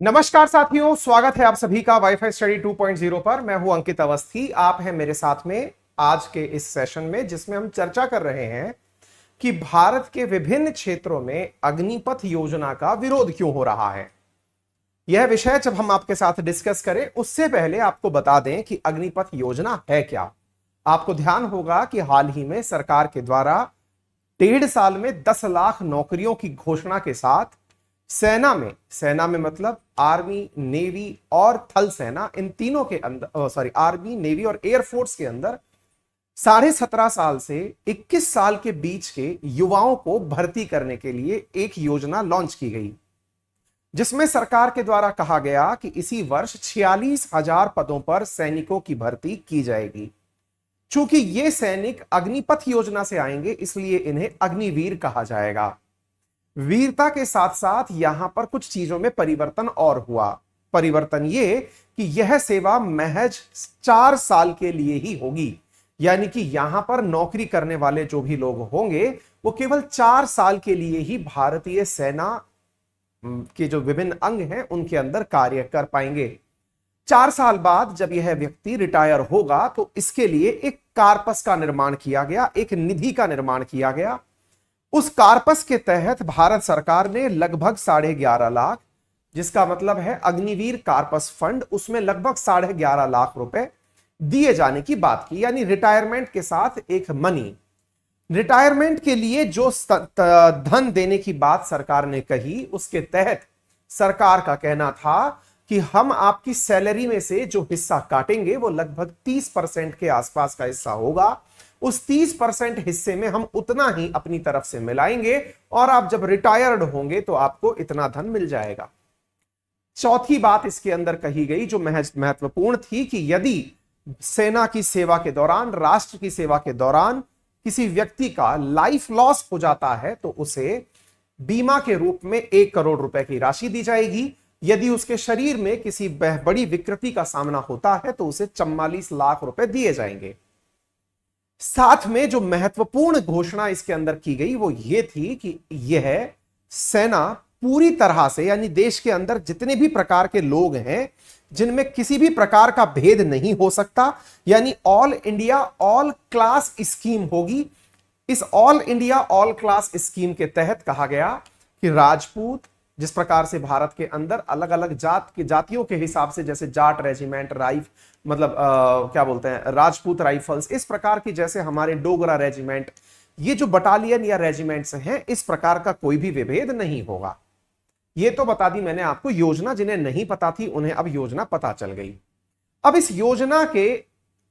नमस्कार साथियों, स्वागत है आप सभी का वाईफाई स्टडी 2.0 पर। मैं हूं अंकित अवस्थी, आप हैं मेरे साथ में आज के इस सेशन में, जिसमें हम चर्चा कर रहे हैं कि भारत के विभिन्न क्षेत्रों में अग्निपथ योजना का विरोध क्यों हो रहा है। यह विषय जब हम आपके साथ डिस्कस करें उससे पहले आपको बता दें कि अग्निपथ योजना है क्या। आपको ध्यान होगा कि हाल ही में सरकार के द्वारा 1.5 साल में 10 लाख नौकरियों की घोषणा के साथ सेना में मतलब आर्मी, नेवी और थल सेना, इन तीनों के अंदर आर्मी, नेवी और एयरफोर्स के अंदर 17.5 साल से 21 साल के बीच के युवाओं को भर्ती करने के लिए एक योजना लॉन्च की गई, जिसमें सरकार के द्वारा कहा गया कि इसी वर्ष 46,000 पदों पर सैनिकों की भर्ती की जाएगी। चूंकि ये सैनिक अग्निपथ योजना से आएंगे, इसलिए इन्हें अग्निवीर कहा जाएगा। वीरता के साथ साथ यहां पर कुछ चीजों में परिवर्तन और हुआ। परिवर्तन ये कि यह सेवा महज 4 साल के लिए ही होगी, यानी कि यहां पर नौकरी करने वाले जो भी लोग होंगे वो केवल 4 साल के लिए ही भारतीय सेना के जो विभिन्न अंग हैं उनके अंदर कार्य कर पाएंगे। 4 साल बाद जब यह व्यक्ति रिटायर होगा तो इसके लिए एक कार्पस का निर्माण किया गया, एक निधि का निर्माण किया गया। उस कार्पस के तहत भारत सरकार ने लगभग 11.5 लाख, जिसका मतलब है अग्निवीर कार्पस फंड, उसमें लगभग 11.5 लाख रुपए दिए जाने की बात की, यानी रिटायरमेंट के साथ एक मनी। रिटायरमेंट के लिए जो धन देने की बात सरकार ने कही, उसके तहत सरकार का कहना था कि हम आपकी सैलरी में से जो हिस्सा काटेंगे वो लगभग 30% के आसपास का हिस्सा होगा। उस 30% हिस्से में हम उतना ही अपनी तरफ से मिलाएंगे और आप जब रिटायर्ड होंगे तो आपको इतना धन मिल जाएगा। चौथी बात इसके अंदर कही गई जो महत्वपूर्ण थी कि यदि सेना की सेवा के दौरान, राष्ट्र की सेवा के दौरान किसी व्यक्ति का लाइफ लॉस हो जाता है तो उसे बीमा के रूप में 1 करोड़ रुपए की राशि दी जाएगी। यदि उसके शरीर में किसी बड़ी विकृति का सामना होता है तो उसे 44 लाख रुपए दिए जाएंगे। साथ में जो महत्वपूर्ण घोषणा इसके अंदर की गई वो ये थी कि यह सेना पूरी तरह से, यानी देश के अंदर जितने भी प्रकार के लोग हैं जिनमें किसी भी प्रकार का भेद नहीं हो सकता, यानी all India all class scheme होगी। इस all India all class scheme के तहत कहा गया कि राजपूत, जिस प्रकार से भारत के अंदर अलग अलग जातियों के हिसाब से, जैसे जाट रेजिमेंट, क्या बोलते हैं, राजपूत राइफल्स, इस प्रकार की, जैसे हमारे डोगरा रेजिमेंट, ये जो बटालियन या रेजिमेंट्स हैं, इस प्रकार का कोई भी विभेद नहीं होगा। ये तो बता दी मैंने आपको योजना, जिन्हें नहीं पता थी उन्हें अब योजना पता चल गई। अब इस योजना के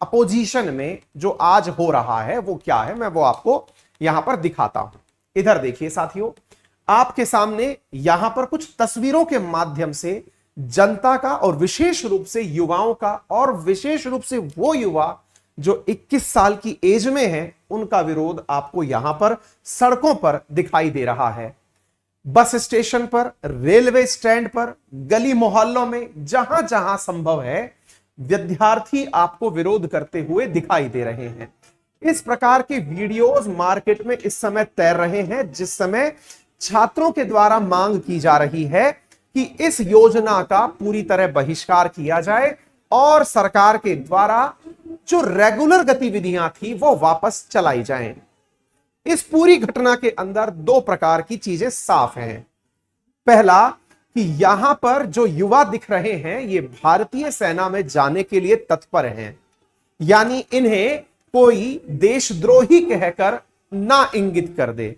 अपोजिशन में जो आज हो रहा है वो क्या है, मैं वो आपको यहां पर दिखाता हूं। इधर देखिए साथियों, आपके सामने यहां पर कुछ तस्वीरों के माध्यम से जनता का और विशेष रूप से युवाओं का, और विशेष रूप से वो युवा जो 21 साल की एज में हैं, उनका विरोध आपको यहां पर सड़कों पर दिखाई दे रहा है। बस स्टेशन पर, रेलवे स्टैंड पर, गली मोहल्लों में, जहां जहां संभव है विद्यार्थी आपको विरोध करते हुए दिखाई दे रहे हैं। इस प्रकार के वीडियोस मार्केट में इस समय तैर रहे हैं, जिस समय छात्रों के द्वारा मांग की जा रही है कि इस योजना का पूरी तरह बहिष्कार किया जाए और सरकार के द्वारा जो रेगुलर गतिविधियां थी वो वापस चलाई जाएं। इस पूरी घटना के अंदर 2 प्रकार की चीजें साफ हैं। पहला कि यहां पर जो युवा दिख रहे हैं ये भारतीय सेना में जाने के लिए तत्पर हैं, यानी इन्हें कोई देशद्रोही कहकर ना इंगित कर दे।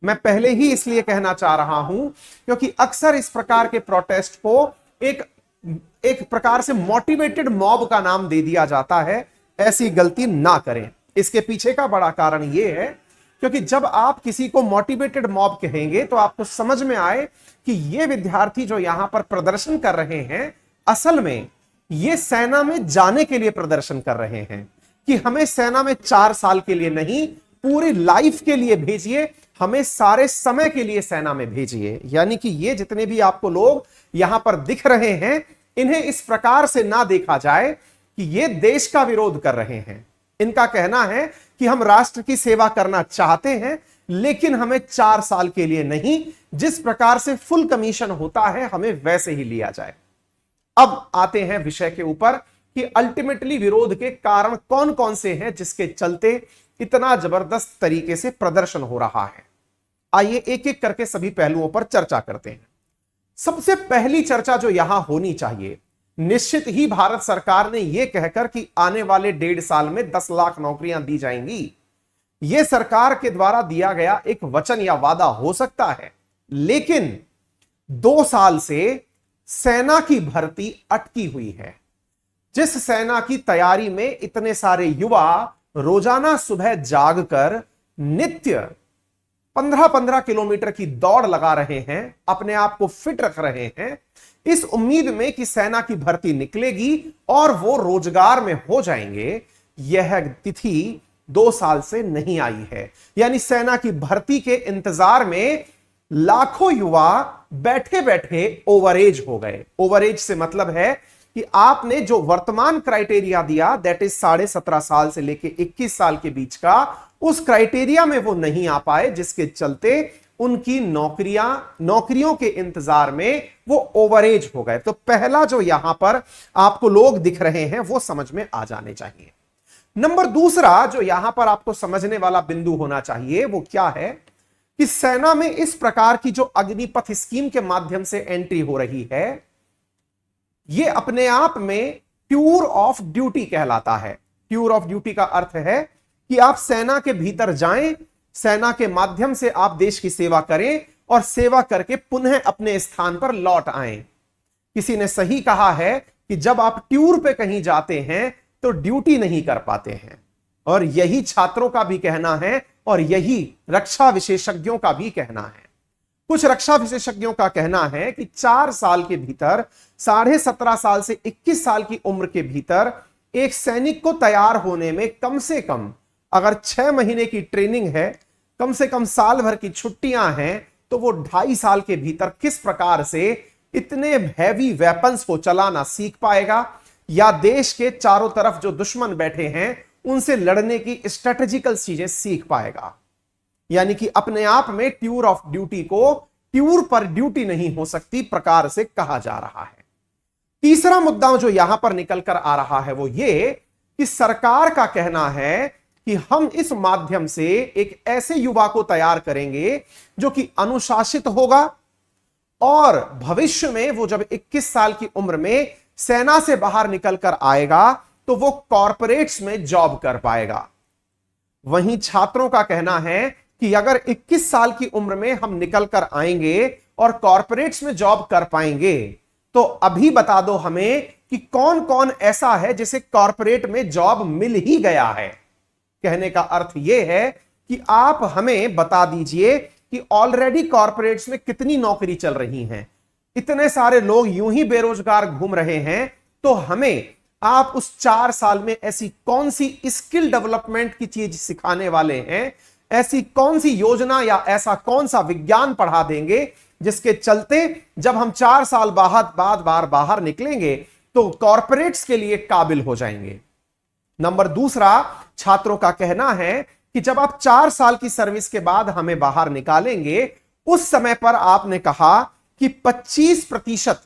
मैं पहले ही इसलिए कहना चाह रहा हूं क्योंकि अक्सर इस प्रकार के प्रोटेस्ट को एक प्रकार से मोटिवेटेड मॉब का नाम दे दिया जाता है। ऐसी गलती ना करें। इसके पीछे का बड़ा कारण यह है क्योंकि जब आप किसी को मोटिवेटेड मॉब कहेंगे तो आपको समझ में आए कि ये विद्यार्थी जो यहां पर प्रदर्शन कर रहे हैं, असल में ये सेना में जाने के लिए प्रदर्शन कर रहे हैं कि हमें सेना में 4 साल के लिए नहीं, पूरी लाइफ के लिए भेजिए, हमें सारे समय के लिए सेना में भेजिए। यानी कि ये जितने भी आपको लोग यहां पर दिख रहे हैं, इन्हें इस प्रकार से ना देखा जाए कि ये देश का विरोध कर रहे हैं। इनका कहना है कि हम राष्ट्र की सेवा करना चाहते हैं, लेकिन हमें 4 साल के लिए नहीं, जिस प्रकार से फुल कमीशन होता है हमें वैसे ही लिया जाए। अब आते हैं विषय के ऊपर कि अल्टीमेटली विरोध के कारण कौन कौन से हैं जिसके चलते इतना जबरदस्त तरीके से प्रदर्शन हो रहा है। आइए एक एक करके सभी पहलुओं पर चर्चा करते हैं। सबसे पहली चर्चा जो यहां होनी चाहिए, निश्चित ही भारत सरकार ने यह कहकर कि आने वाले 1.5 साल में 10 लाख नौकरियां दी जाएंगी, यह सरकार के द्वारा दिया गया एक वचन या वादा हो सकता है, लेकिन 2 साल से सेना की भर्ती अटकी हुई है। जिस सेना की तैयारी में इतने सारे युवा रोजाना सुबह जागकर नित्य 15-15 किलोमीटर की दौड़ लगा रहे हैं, अपने आप को फिट रख रहे हैं, इस उम्मीद में कि सेना की भर्ती निकलेगी और वो रोजगार में हो जाएंगे, यह तिथि 2 साल से नहीं आई है। यानी सेना की भर्ती के इंतजार में लाखों युवा बैठे बैठे ओवरएज हो गए। ओवरएज से मतलब है कि आपने जो वर्तमान क्राइटेरिया दिया, दैट इज 17.5 साल से लेके 21 साल के बीच का, उस क्राइटेरिया में वो नहीं आ पाए, जिसके चलते उनकी नौकरियों के इंतजार में वो ओवरएज हो गए। तो पहला जो यहां पर आपको लोग दिख रहे हैं वो समझ में आ जाने चाहिए। नंबर दूसरा जो यहां पर आपको समझने वाला बिंदु होना चाहिए वो क्या है कि सेना में इस प्रकार की जो अग्निपथ स्कीम के माध्यम से एंट्री हो रही है, यह अपने आप में टूर ऑफ ड्यूटी कहलाता है। टूर ऑफ ड्यूटी का अर्थ है कि आप सेना के भीतर जाएं, सेना के माध्यम से आप देश की सेवा करें और सेवा करके पुनः अपने स्थान पर लौट आएं। किसी ने सही कहा है कि जब आप टूर पे कहीं जाते हैं तो ड्यूटी नहीं कर पाते हैं, और यही छात्रों का भी कहना है और यही रक्षा विशेषज्ञों का भी कहना है। कुछ रक्षा विशेषज्ञों का कहना है कि 4 साल के भीतर, 17.5 साल से 21 साल की उम्र के भीतर एक सैनिक को तैयार होने में कम से कम अगर 6 महीने की ट्रेनिंग है, कम से कम साल भर की छुट्टियां हैं, तो वो 2.5 साल के भीतर किस प्रकार से इतने हैवी वेपन्स को चलाना सीख पाएगा, या देश के चारों तरफ जो दुश्मन बैठे हैं उनसे लड़ने की स्ट्रेटेजिकल चीजें सीख पाएगा। यानी कि अपने आप में टूर ऑफ ड्यूटी को टूर पर ड्यूटी नहीं हो सकती प्रकार से कहा जा रहा है। तीसरा मुद्दा जो यहां पर निकल कर आ रहा है वो ये कि सरकार का कहना है कि हम इस माध्यम से एक ऐसे युवा को तैयार करेंगे जो कि अनुशासित होगा और भविष्य में वो जब 21 साल की उम्र में सेना से बाहर निकल कर आएगा तो वो कॉरपोरेट्स में जॉब कर पाएगा। वहीं छात्रों का कहना है कि अगर 21 साल की उम्र में हम निकल कर आएंगे और कॉरपोरेट्स में जॉब कर पाएंगे, तो अभी बता दो हमें कि कौन कौन ऐसा है जिसे कॉरपोरेट में जॉब मिल ही गया है। कहने का अर्थ यह है कि आप हमें बता दीजिए कि ऑलरेडी कॉरपोरेट्स में कितनी नौकरी चल रही हैं। इतने सारे लोग यूं ही बेरोजगार घूम रहे हैं, तो हमें आप उस 4 साल में ऐसी कौन सी स्किल डेवलपमेंट की चीज सिखाने वाले हैं, ऐसी कौन सी योजना या ऐसा कौन सा विज्ञान पढ़ा देंगे जिसके चलते जब हम 4 साल बाद बाहर निकलेंगे तो कॉरपोरेट्स के लिए काबिल हो जाएंगे। नंबर दूसरा, छात्रों का कहना है कि जब आप 4 साल की सर्विस के बाद हमें बाहर निकालेंगे, उस समय पर आपने कहा कि 25%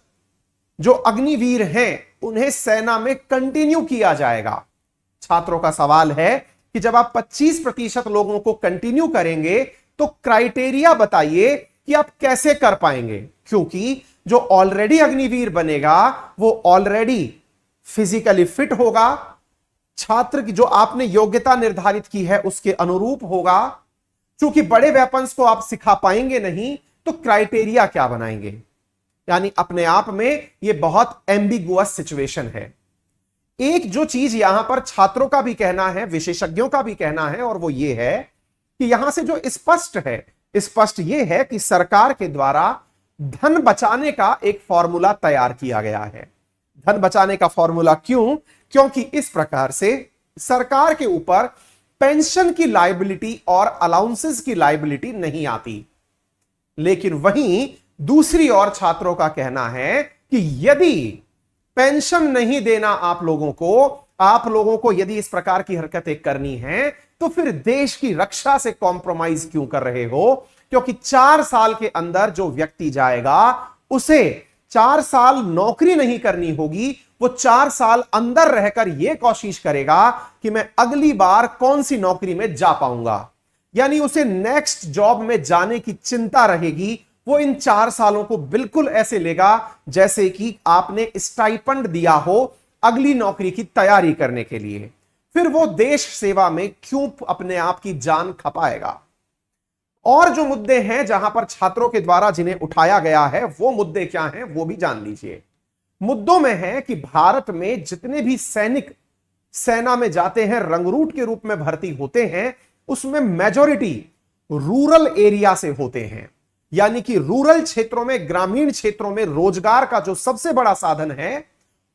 जो अग्निवीर हैं उन्हें सेना में कंटिन्यू किया जाएगा। छात्रों का सवाल है कि जब आप 25% लोगों को कंटिन्यू करेंगे तो क्राइटेरिया बताइए कि आप कैसे कर पाएंगे, क्योंकि जो ऑलरेडी अग्निवीर बनेगा वो ऑलरेडी फिजिकली फिट होगा, छात्र की जो आपने योग्यता निर्धारित की है उसके अनुरूप होगा। क्योंकि बड़े वेपन्स को आप सिखा पाएंगे नहीं तो क्राइटेरिया क्या बनाएंगे। यानी अपने आप में यह बहुत एम्बिगुअस सिचुएशन है। एक जो चीज यहां पर छात्रों का भी कहना है, विशेषज्ञों का भी कहना है, और वो ये है कि यहां से जो स्पष्ट ये है कि सरकार के द्वारा धन बचाने का एक फॉर्मूला तैयार किया गया है। धन बचाने का फॉर्मूला क्यों? क्योंकि इस प्रकार से सरकार के ऊपर पेंशन की लायबिलिटी और अलाउंसेस की लायबिलिटी नहीं आती। लेकिन वहीं दूसरी ओर छात्रों का कहना है कि यदि पेंशन नहीं देना आप लोगों को यदि इस प्रकार की हरकतें करनी है तो फिर देश की रक्षा से कॉम्प्रोमाइज क्यों कर रहे हो? क्योंकि 4 साल के अंदर जो व्यक्ति जाएगा उसे 4 साल नौकरी नहीं करनी होगी, वो 4 साल अंदर रहकर यह कोशिश करेगा कि मैं अगली बार कौन सी नौकरी में जा पाऊंगा। यानी उसे नेक्स्ट जॉब में जाने की चिंता रहेगी। वो इन 4 सालों को बिल्कुल ऐसे लेगा जैसे कि आपने स्टाइपेंड दिया हो अगली नौकरी की तैयारी करने के लिए। फिर वो देश सेवा में क्यों अपने आप की जान खपाएगा? और जो मुद्दे हैं जहां पर छात्रों के द्वारा जिन्हें उठाया गया है, वो मुद्दे क्या हैं वो भी जान लीजिए। मुद्दों में है कि भारत में जितने भी सैनिक सेना में जाते हैं, रंगरूट के रूप में भर्ती होते हैं, उसमें मेजॉरिटी रूरल एरिया से होते हैं। यानी कि रूरल क्षेत्रों में, ग्रामीण क्षेत्रों में रोजगार का जो सबसे बड़ा साधन है,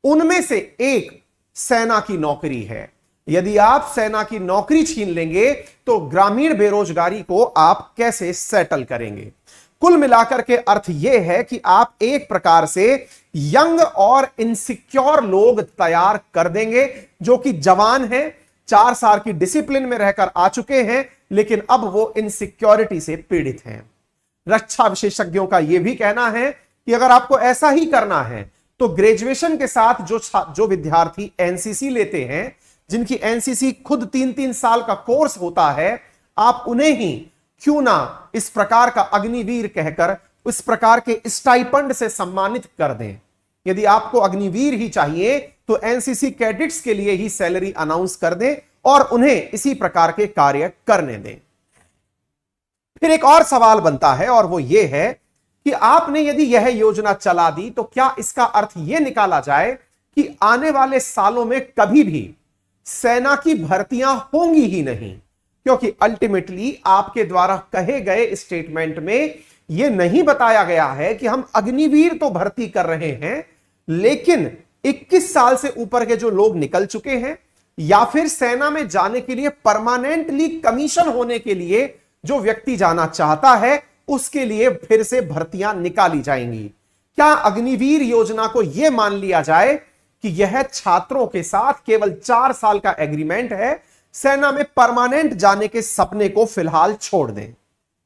उनमें से एक सेना की नौकरी है। यदि आप सेना की नौकरी छीन लेंगे तो ग्रामीण बेरोजगारी को आप कैसे सेटल करेंगे? कुल मिलाकर के अर्थ यह है कि आप एक प्रकार से यंग और इनसिक्योर लोग तैयार कर देंगे जो कि जवान हैं, 4 साल की डिसिप्लिन में रहकर आ चुके हैं, लेकिन अब वो इनसिक्योरिटी से पीड़ित हैं। रक्षा विशेषज्ञों का यह भी कहना है कि अगर आपको ऐसा ही करना है तो ग्रेजुएशन के साथ जो विद्यार्थी एनसीसी लेते हैं, जिनकी एनसीसी खुद 3-3 साल का कोर्स होता है, आप उन्हें ही क्यों ना इस प्रकार का अग्निवीर कहकर इस प्रकार के स्टाइपेंड से सम्मानित कर दें। यदि आपको अग्निवीर ही चाहिए तो एनसीसी कैडेट्स के लिए ही सैलरी अनाउंस कर दें और उन्हें इसी प्रकार के कार्य करने दें। फिर एक और सवाल बनता है और वो ये है कि आपने यदि यह योजना चला दी तो क्या इसका अर्थ यह निकाला जाए कि आने वाले सालों में कभी भी सेना की भर्तियां होंगी ही नहीं? क्योंकि अल्टीमेटली आपके द्वारा कहे गए स्टेटमेंट में यह नहीं बताया गया है कि हम अग्निवीर तो भर्ती कर रहे हैं, लेकिन 21 साल से ऊपर के जो लोग निकल चुके हैं या फिर सेना में जाने के लिए परमानेंटली कमीशन होने के लिए जो व्यक्ति जाना चाहता है, उसके लिए फिर से भर्तियां निकाली जाएंगी। क्या अग्निवीर योजना को यह मान लिया जाए कि यह छात्रों के साथ केवल 4 साल का एग्रीमेंट है, सेना में परमानेंट जाने के सपने को फिलहाल छोड़ दें?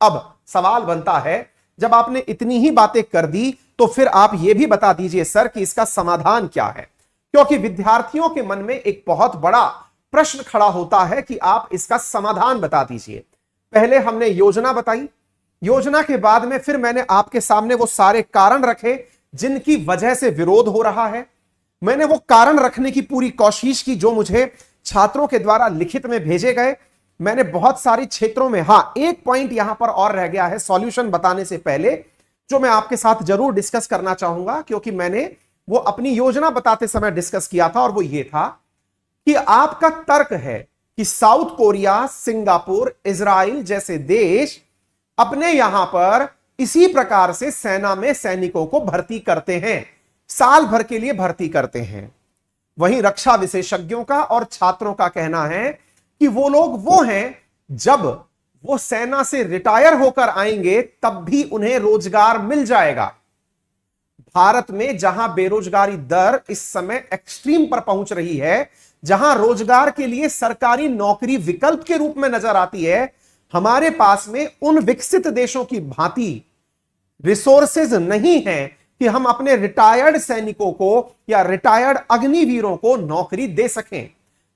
अब सवाल बनता है, जब आपने इतनी ही बातें कर दी तो फिर आप यह भी बता दीजिए सर कि इसका समाधान क्या है? क्योंकि विद्यार्थियों के मन में एक बहुत बड़ा प्रश्न खड़ा होता है कि आप इसका समाधान बता दीजिए। पहले हमने योजना बताई, योजना के बाद में फिर मैंने आपके सामने वो सारे कारण रखे जिनकी वजह से विरोध हो रहा है। मैंने वो कारण रखने की पूरी कोशिश की जो मुझे छात्रों के द्वारा लिखित में भेजे गए। मैंने बहुत सारी क्षेत्रों में, एक पॉइंट यहां पर और रह गया है सॉल्यूशन बताने से पहले, जो मैं आपके साथ जरूर डिस्कस करना चाहूंगा, क्योंकि मैंने वो अपनी योजना बताते समय डिस्कस किया था और वो ये था कि आपका तर्क है कि साउथ कोरिया, सिंगापुर, इजराइल जैसे देश अपने यहां पर इसी प्रकार से सेना में सैनिकों को भर्ती करते हैं, साल भर के लिए भर्ती करते हैं। वहीं रक्षा विशेषज्ञों का और छात्रों का कहना है कि वो लोग वो हैं जब वो सेना से रिटायर होकर आएंगे तब भी उन्हें रोजगार मिल जाएगा। भारत में जहां बेरोजगारी दर इस समय एक्सट्रीम पर पहुंच रही है, जहां रोजगार के लिए सरकारी नौकरी विकल्प के रूप में नजर आती है, हमारे पास में उन विकसित देशों की भांति रिसोर्सेज नहीं है कि हम अपने रिटायर्ड सैनिकों को या रिटायर्ड अग्निवीरों को नौकरी दे सकें।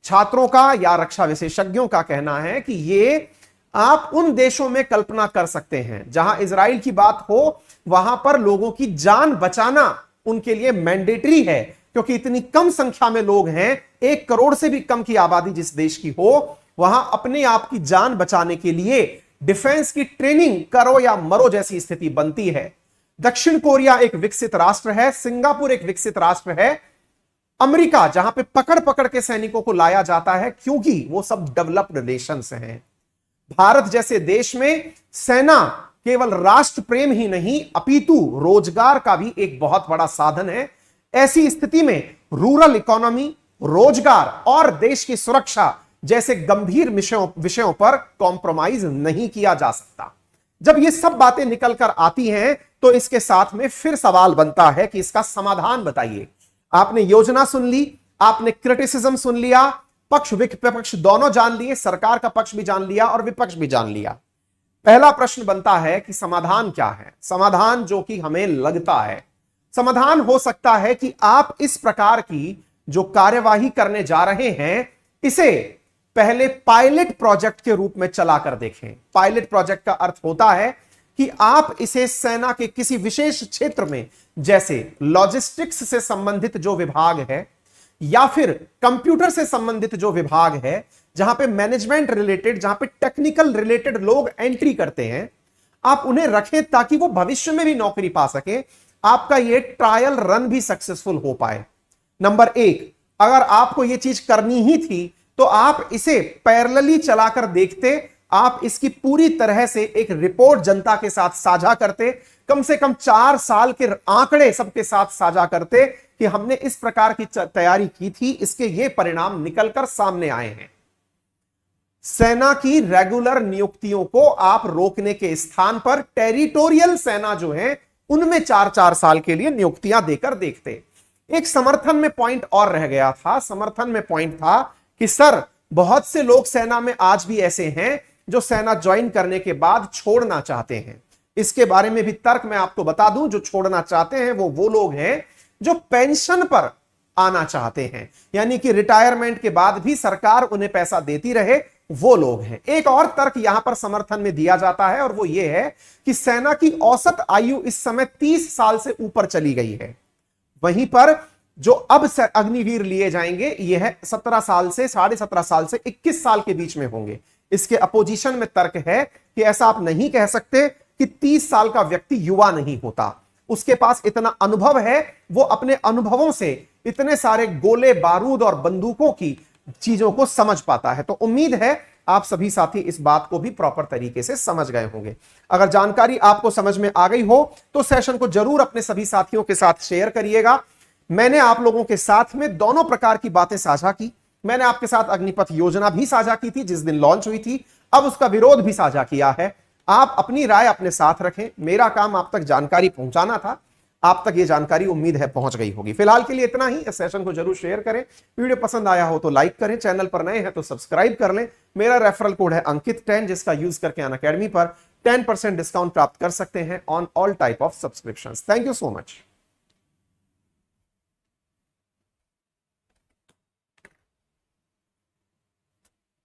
छात्रों का या रक्षा विशेषज्ञों का कहना है कि ये आप उन देशों में कल्पना कर सकते हैं जहां इजराइल की बात हो, वहां पर लोगों की जान बचाना उनके लिए मैंडेटरी है, क्योंकि इतनी कम संख्या में लोग हैं, 1 करोड़ से भी कम की आबादी जिस देश की हो, वहां अपने आप की जान बचाने के लिए डिफेंस की ट्रेनिंग करो या मरो जैसी स्थिति बनती है। दक्षिण कोरिया एक विकसित राष्ट्र है, सिंगापुर एक विकसित राष्ट्र है, अमेरिका जहां पे पकड़ पकड़ के सैनिकों को लाया जाता है क्योंकि वो सब डेवलप्ड नेशंस हैं। भारत जैसे देश में सेना केवल राष्ट्र प्रेम ही नहीं अपितु रोजगार का भी एक बहुत बड़ा साधन है। ऐसी स्थिति में रूरल इकोनॉमी, रोजगार और देश की सुरक्षा जैसे गंभीर विषयों पर कॉम्प्रोमाइज नहीं किया जा सकता। जब ये सब बातें निकल कर आती हैं तो इसके साथ में फिर सवाल बनता है कि इसका समाधान बताइए। आपने योजना सुन ली, आपने क्रिटिसिज्म सुन लिया, पक्ष विपक्ष दोनों जान लिए, सरकार का पक्ष भी जान लिया और विपक्ष भी जान लिया। पहला प्रश्न बनता है कि समाधान क्या है। समाधान जो कि हमें लगता है, समाधान हो सकता है कि आप इस प्रकार की जो कार्यवाही करने जा रहे हैं इसे पहले पायलट प्रोजेक्ट के रूप में चलाकर देखें। पायलट प्रोजेक्ट का अर्थ होता है कि आप इसे सेना के किसी विशेष क्षेत्र में, जैसे लॉजिस्टिक्स से संबंधित जो विभाग है या फिर कंप्यूटर से संबंधित जो विभाग है, जहां पे मैनेजमेंट रिलेटेड, जहां पे टेक्निकल रिलेटेड लोग एंट्री करते हैं, आप उन्हें रखें ताकि वो भविष्य में भी नौकरी पा सके, आपका ये ट्रायल रन भी सक्सेसफुल हो पाए। नंबर एक, अगर आपको ये चीज करनी ही थी तो आप इसे पैरेलली चलाकर देखते, आप इसकी पूरी तरह से एक रिपोर्ट जनता के साथ साझा करते, कम से कम 4 साल के आंकड़े सबके साथ साझा करते कि हमने इस प्रकार की तैयारी की थी, इसके ये परिणाम निकलकर सामने आए हैं। सेना की रेगुलर नियुक्तियों को आप रोकने के स्थान पर टेरिटोरियल सेना जो है उनमें 4-4 साल के लिए नियुक्तियां देकर देखते। एक समर्थन में पॉइंट और रह गया था। समर्थन में पॉइंट था कि सर, बहुत से लोग सेना में आज भी ऐसे हैं जो सेना ज्वाइन करने के बाद छोड़ना चाहते हैं। इसके बारे में भी तर्क मैं आपको बता दूं। जो छोड़ना चाहते हैं वो लोग हैं जो पेंशन पर आना चाहते हैं, यानी कि रिटायरमेंट के बाद भी सरकार उन्हें पैसा देती रहे, वो लोग हैं। एक और तर्क यहां पर समर्थन में दिया जाता है और वो ये है कि सेना की औसत आयु इस समय 30 साल से ऊपर चली गई है। वहीं पर जो अब अग्निवीर लिए जाएंगे यह 17 साल से 17.5 साल से 21 साल के बीच में होंगे। इसके अपोजिशन में तर्क है कि ऐसा आप नहीं कह सकते कि 30 साल का व्यक्ति युवा नहीं होता, उसके पास इतना अनुभव है, वो अपने अनुभवों से इतने सारे गोले बारूद और बंदूकों की चीजों को समझ पाता है। तो उम्मीद है आप सभी साथी इस बात को भी प्रॉपर तरीके से समझ गए होंगे। अगर जानकारी आपको समझ में आ गई हो तो सेशन को जरूर अपने सभी साथियों के साथ शेयर करिएगा। मैंने आप लोगों के साथ में दोनों प्रकार की बातें साझा की। मैंने आपके साथ अग्निपथ योजना भी साझा की थी जिस दिन लॉन्च हुई थी, अब उसका विरोध भी साझा किया है। आप अपनी राय अपने साथ रखें, मेरा काम आप तक जानकारी पहुंचाना था, आप तक ये जानकारी उम्मीद है पहुंच गई होगी। फिलहाल के लिए इतना ही। इस सेशन को जरूर शेयर करें, वीडियो पसंद आया हो तो लाइक करें, चैनल पर नए हैं तो सब्सक्राइब कर लें। मेरा रेफरल कोड है अंकित10, जिसका यूज करके अनअकैडमी पर 10% डिस्काउंट प्राप्त कर सकते हैं on all type of subscriptions. Thank you so much.